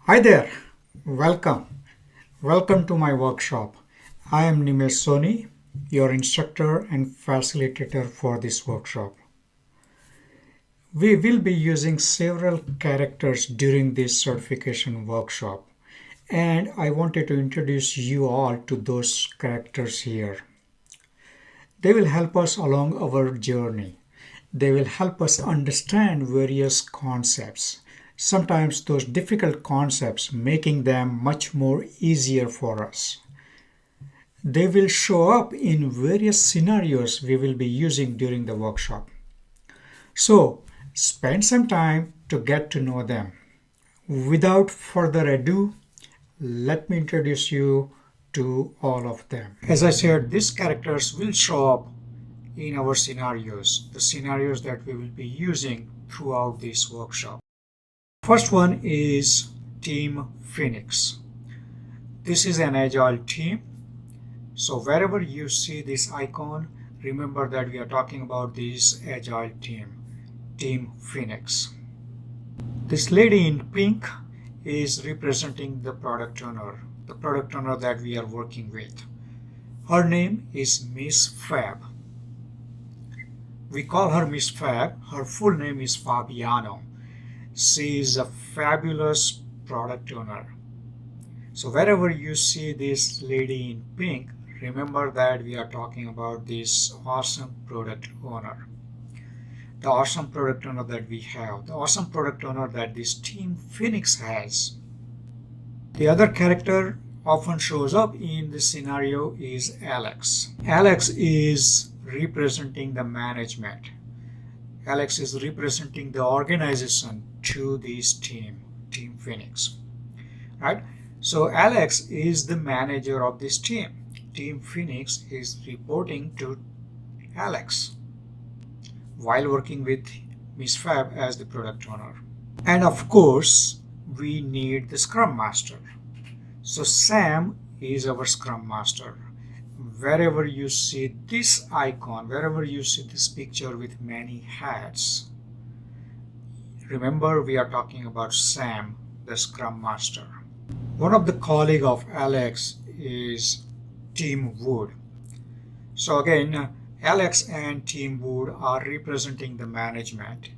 Hi there, welcome. Welcome to my workshop. I am Nimesh Soni, your instructor and facilitator for this workshop. We will be using several characters during this certification workshop, and I wanted to introduce you all to those characters here. They will help us along our journey. They will help us understand various concepts, sometimes those difficult concepts, making them much more easier for us. They will show up in various scenarios we will be using during the workshop. So, spend some time to get to know them. Without further ado, let me introduce you to all of them. As I said, these characters will show up in our scenarios, the scenarios that we will be using throughout this workshop. First one is Team Phoenix. This is an agile team. So wherever you see this icon, remember that we are talking about this agile team, Team Phoenix. This lady in pink is representing the product owner that we are working with. Her name is Miss Fab. We call her Miss Fab. Her full name is Fabiano. She is a fabulous product owner. So wherever you see this lady in pink, remember that we are talking about this awesome product owner. The awesome product owner that we have, the awesome product owner that this Team Phoenix has. The other character often shows up in this scenario is Alex. Alex is representing the management. Alex is representing the organization to this team, Team Phoenix. Right? So Alex is the manager of this team. Team Phoenix is reporting to Alex while working with Miss Fab as the product owner. And of course, we need the Scrum Master. So Sam is our Scrum Master. Wherever you see this icon, wherever you see this picture with many hats, remember we are talking about Sam, the Scrum Master. One of the colleagues of Alex is Team Wood. So again, Alex and Team Wood are representing the management.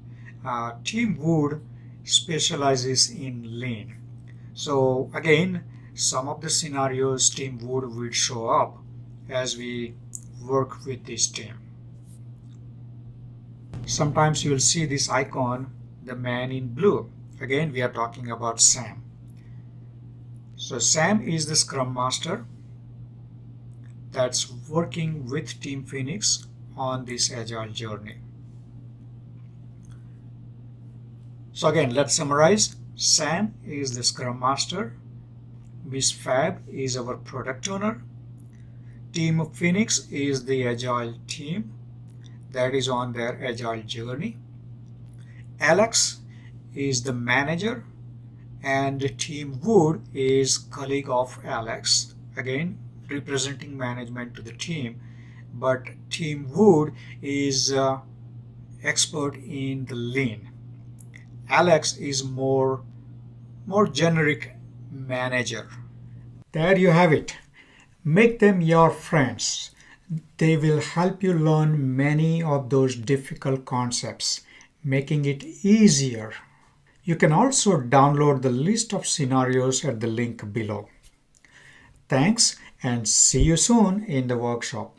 Team Wood specializes in lean. So again, some of the scenarios Team Wood will show up as we work with this team. Sometimes you will see this icon, the man in blue. Again, we are talking about Sam. So Sam is the Scrum Master that's working with Team Phoenix on this agile journey. So again, let's summarize. Sam is the Scrum Master. Miss Fab is our product owner. Team Phoenix is the agile team that is on their agile journey. Alex is the manager, and Team Wood is colleague of Alex, again representing management to the team, but Team Wood is expert in the lean. Alex is more generic manager. There you have it. Make them your friends. They will help you learn many of those difficult concepts, making it easier. You can also download the list of scenarios at the link below. Thanks and see you soon in the workshop.